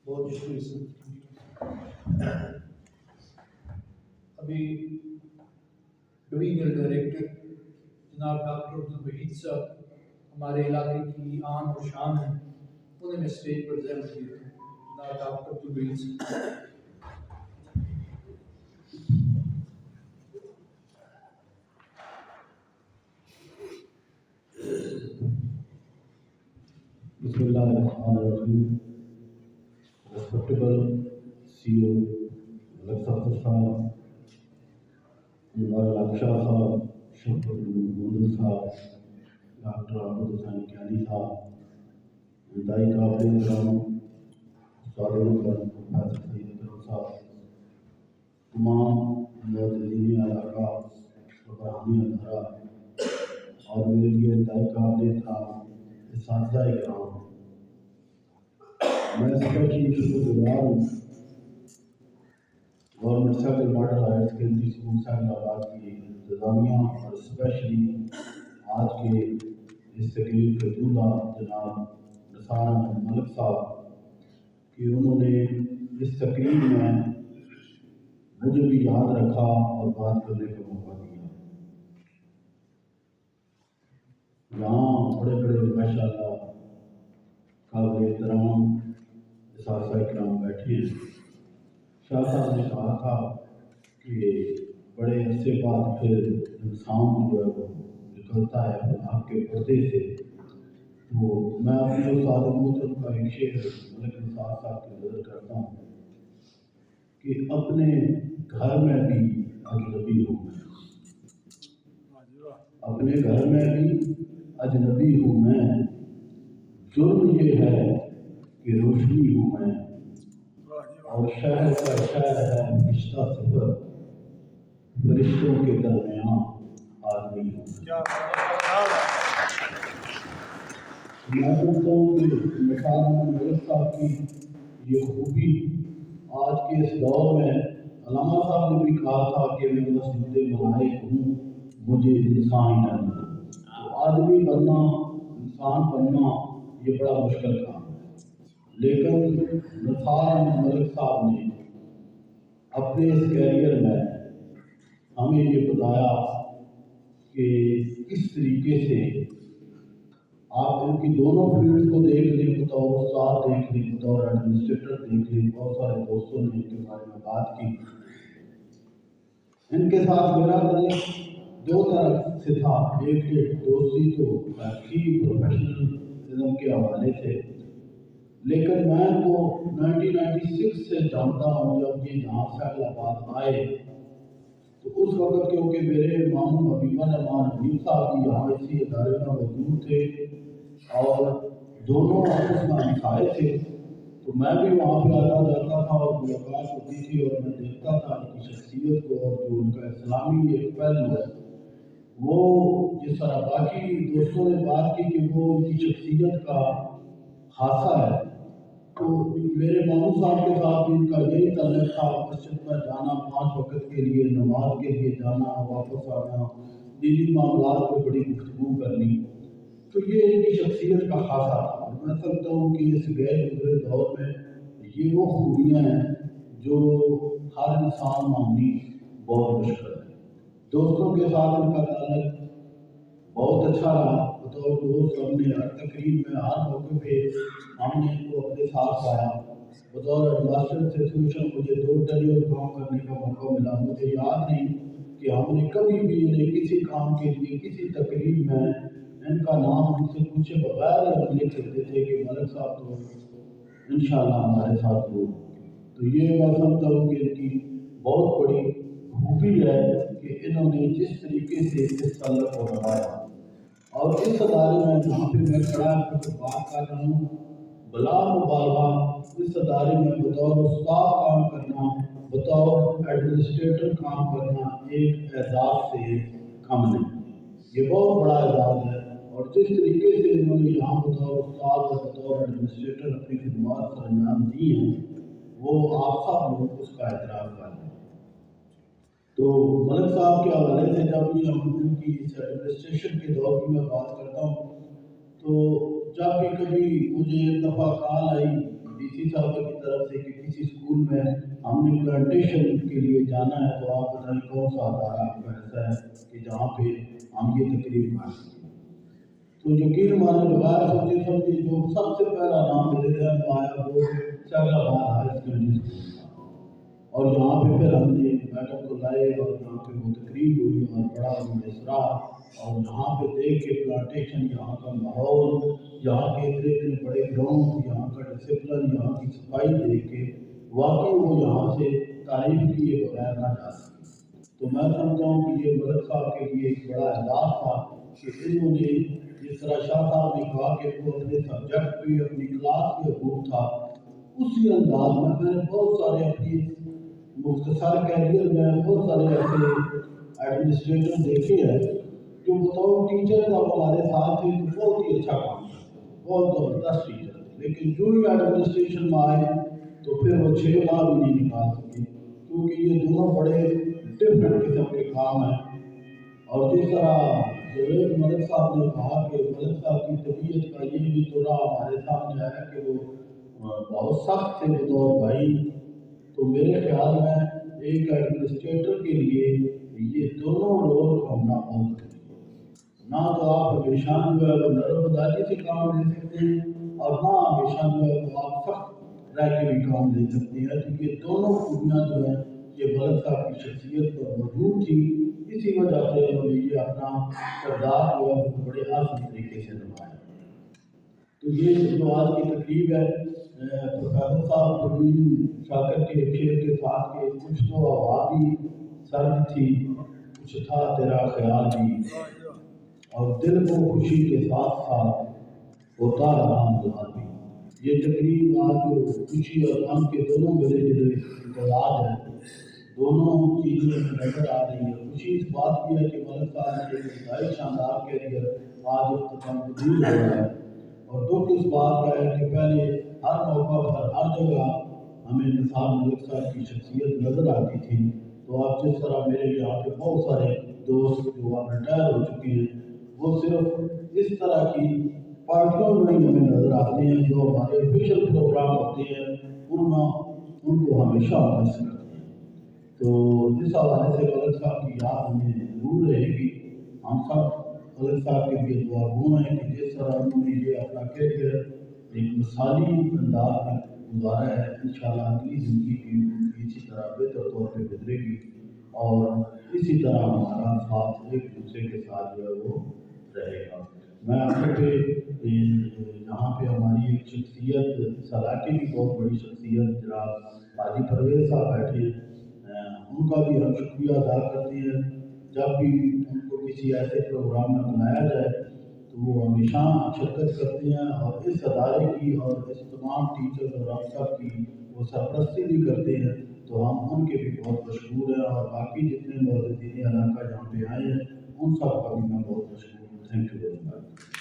بہت شکریہ. ابھی ڈویژنل ڈائریکٹر جناب ڈاکٹر عبدالوحید صاحب ہمارے علاقے کی آن اور شان ہیں، انہیں میں اسٹیج پر پریزنٹ کیا ہوں. جناب ڈاکٹر عبدالوحید صاحب. بسم اللہ الرحمن الرحیم. ریسپیکٹیبل سی او ملک صاحب، ہمارا لاکشاہ صاحب، شفت محمود صاحب، ڈاکٹر احمد حسین کیانی صاحب، انتہائی قابل احترام استاد پروفیسر سید اکرم صاحب، تمام معززین علاقہ برہمی ادارہ اور میرے لیے انتہائی قابل احترام اساتذہ کرام، میں اسپیشلی شکر گزار ہوں government sector model higher secondary school sector آباد کی انتظامیہ اور اسپیشلی آج کے اس تقریب کے دولہ جناب نثار احمد ملک صاحب کہ انہوں نے اس تقریب میں مجھے بھی یاد رکھا اور بات کرنے کا موقع دیا. یہاں بڑے بڑے ماشاء اللہ قابل احترام اساتذہ کرام بیٹھے ہیں. شاہ صاحب نے کہا تھا کہ بڑے عرصے بعد پھر انسان جو ہے وہ نکلتا ہے آپ کے پردے سے، تو میں اپنے استاد محترم کا ایک شعر ملک نثار صاحب کی نظر کرتا ہوں کہ اپنے گھر میں بھی اجنبی ہوں میں، اپنے گھر میں بھی اجنبی ہوں میں، جرم یہ ہے کہ روشنی ہوں میں، اور شہر کا شہر ہے رشتہ صفر، فرشتوں کے درمیان آدمی ہوں. میں سمجھتا ہوں کہ نثار احمد ملک صاحب کی یہ خوبی آج کے اس دور میں، علامہ صاحب نے بھی کہا تھا کہ میں مسجد ملائک ہوں مجھے انسان ہی نہ ملے. تو آدمی بننا، انسان بننا یہ بڑا مشکل کام ہے، لیکن نثار احمد ملک صاحب نے اپنے اس کیریئر میں ہمیں یہ بتایا کہ کس طریقے سے آپ ان کی دونوں فیلڈ کو دیکھ لیں، بطور استاد دیکھ لیں، بطور ایڈمنسٹریٹر دیکھ لیں. بہت سارے دوستوں نے ان کے بارے میں بات کی. ان کے ساتھ میرا تعلق دو طرف سے تھا، ایک دوستی تو تھی پروفیشنلزم کے حوالے سے، لیکن میں تو 1996 سے جانتا ہوں. جب یہ یہاں فیصل آباد آئے تو اس وقت کیونکہ میرے ماموں حبیب الرحمان حبیب صاحب بھی یہاں اسی ادارے میں موجود تھے اور دونوں آپس میں ہمسائے تھے، تو میں بھی وہاں پہ آتا جاتا تھا اور ملاقات ہوتی تھی اور میں دیکھتا تھا ان کی شخصیت کو، اور جو ان کا اسلامی ایک پہلو ہے وہ جس طرح باقی دوستوں نے بات کی کہ وہ ان کی شخصیت کا خاصہ ہے، تو میرے ماموں صاحب کے ساتھ بھی ان کا یہی تعلق تھا. مسجد میں جانا، 5 وقت کے لیے نماز کے لیے جانا، واپس آنا، دینی معاملات پہ بڑی گفتگو کرنی، تو یہ ان کی شخصیت کا خاصہ تھا. میں سمجھتا ہوں کہ اس غیر گزرے دور میں یہ وہ خوبیاں ہیں جو ہر انسان ماننی بہت مشکل ہے. دوستوں کے ساتھ ان کا تعلق بہت اچھا رہا. بطور دوست ہم نے ہر تقریب میں، ہر موقع پہ ہم نے ان کو اپنے ساتھ پایا. بطور ایڈمنسٹریٹر انسٹیٹیوشن مجھے 2 ٹرم کام کرنے کا موقع ملا. مجھے یاد نہیں کہ ہم نے کبھی بھی انہیں کسی کام کے لیے کسی تقریب میں ان کا نام ہم سے پوچھے بغیر ہم لکھ دیتے تھے کہ ملک صاحب تو انشاءاللہ ہمارے ساتھ ہوں گے. تو یہ میں سمجھتا ہوں کہ ان کی بہت بڑی خوبی ہے کہ انہوں نے جس طریقے سے اس تعلق کو نبھایا. اور اس ادارے میں جہاں پہ میں کھڑا بات کر رہا ہوں، بلا مبالغہ اس ادارے میں بطور استاد کام کرنا، بطور ایڈمنسٹریٹر کام کرنا ایک اعزاز سے کم نہیں. یہ بہت بڑا اعزاز ہے، اور جس طریقے سے انہوں نے یہاں بطور استاد اور بطور ایڈمنسٹریٹر اپنی خدمات سر انجام دی ہیں، وہ آپ سب لوگ اس کا اعتراف کر رہے ہیں. تو ملک صاحب کے حوالے سے جب بھی ہم ان کی اس ایڈمنسٹریشن کے دور کی میں بات کرتا ہوں، تو جب بھی کبھی مجھے ایک دفعہ کال آئی ڈی سی صاحب کی طرف ہم نے پلانٹیشن کے لیے جانا ہے، تو آپ بتائیں کون سا ادارہ آپ کا ایسا ہے کہ جہاں پہ ہم یہ تقریب کر سکیں؟ تو یقین مانے بغیر سوچے سمجھے جو سب سے پہلا نام میرے ذہن میں آیا وہ سیفلاباد ہائر سیکنڈری اسکول تھا، اور یہاں پہ پھر ہم نے میڈم کو لائے اور یہاں پہ وہ تقریب ہوئی اور بڑا انہوں نے اثرا، اور یہاں پہ دیکھ کے پلانٹیشن، یہاں کا ماحول، یہاں کے اتنے بڑے گراؤنڈ، یہاں کا ڈسپلن، یہاں کی صفائی دیکھ کے واقعی وہ یہاں سے تعریف کیے بغیر نہ جا سکے۔ تو میں سمجھتا ہوں کہ یہ ملک صاحب کے لیے ایک بڑا اعزاز تھا کہ انہوں نے جس طرح شاہ صاحب نے کہا کہ وہ اپنے سبجیکٹ پہ اپنی کلاس پہ حقوق تھا، اسی انداز میں نے بہت سارے اپنی مختصر کیریئر میں بہت سارے ایسے ایڈمنسٹریٹر دیکھے ہیں جو بطور ٹیچر جب ہمارے ساتھ تھے تو بہت ہی اچھا کام کرتے، بہت زبردست ٹیچر تھے، لیکن جو ہی ایڈمنسٹریشن میں آئے تو پھر وہ 6 ماہ بھی نہیں نکال سکے، کیونکہ یہ دونوں بڑے ڈفرینٹ قسم کے کام ہیں۔ اور جس طرح جاوید ملک صاحب نے کہا کہ ملک صاحب کی طبیعت کا یہ بھی تو رہا ہمارے سامنے آیا کہ وہ بہت سخت تھے بطور بھائی، تو میرے خیال میں ایک ایڈمنسٹریٹر کے لیے یہ دونوں رول ہونا بہت ضروری ہے۔ نہ تو آپ ہمیشہ جو ہے وہ نرم مزاجی سے کام لے سکتے ہیں، اور نہ ہمیشہ جو ہے وہ آپ سخت رہ کے بھی کام لے سکتے ہیں، کیونکہ یہ دونوں خوبیاں جو ہیں یہ ملک صاحب کی شخصیت پر موجود تھی، اسی وجہ سے انہوں نے یہ اپنا کردار جو ہے وہ بڑے آسان طریقے سے نبھایا۔ تو یہ جو آج کی تقریب ہے پروفیسر صاحب پروین شاکر کے شعر کے ساتھ کے کچھ تو ہوا بھی سرد تھی، کچھ تھا تیرا خیال بھی، اور دل کو خوشی کے ساتھ ساتھ ہوتا رہا مزار بھی۔ یہ تقریب آج جو خوشی اور غم کے دونوں ملے جلے امتزاج ہے، دونوں چیزیں نظر آ رہی ہیں۔ خوشی اس بات کی ہے کہ ملک صاحب نے ایک انتہائی شاندار کیریئر آج اختتام پذیر ہو رہا ہے، اور دکھ اس بات کا ہے کہ پہلے ہر موقع پر ہر جگہ ہمیں نثار ملک صاحب کی شخصیت نظر آتی تھی، تو آپ جس طرح میرے یہاں پہ بہت سارے دوست جو اب ریٹائر ہو چکے ہیں وہ صرف اس طرح کی پارٹیوں میں ہی ہمیں نظر آتے ہیں، جو ہمارے آفیشیل پروگرام ہوتے ہیں ان کو ہمیشہ مس کرتے ہیں۔ تو اس حوالے سے ملک صاحب کی یاد ہمیں ضرور رہے گی۔ ہم سب ملک صاحب کے لیے دعا گو ہیں کہ جس طرح انہوں نے یہ اپنا کیریئر ایک مثالی انداز میں گزارا ہے، انشاءاللہ اگلی زندگی بھی ان کی اسی طرح بہتر طور پہ گزرے گی، اور اسی طرح ہمارا ساتھ ایک دوسرے کے ساتھ جو ہے وہ رہے گا۔ میں آخر پہ یہاں پہ ہماری ایک شخصیت اس علاقے کی بہت بڑی شخصیت جناب حاجی پرویز صاحب بیٹھے ہیں، ان کا بھی ہم شکریہ ادا کرتے ہیں۔ جب بھی ان کو کسی ایسے پروگرام میں بلایا جائے تو وہ ہمیشہ شرکت کرتے ہیں، اور اس ادارے کی اور اس تمام ٹیچرز اور افسر کی وہ سرپرستی بھی کرتے ہیں، تو ہم ان کے بھی بہت مشکور ہیں، اور باقی جتنے معززین علاقہ جہاں پہ آئے ہیں ان سب کا بھی میں بہت مشکور ہوں۔ Thank you very much.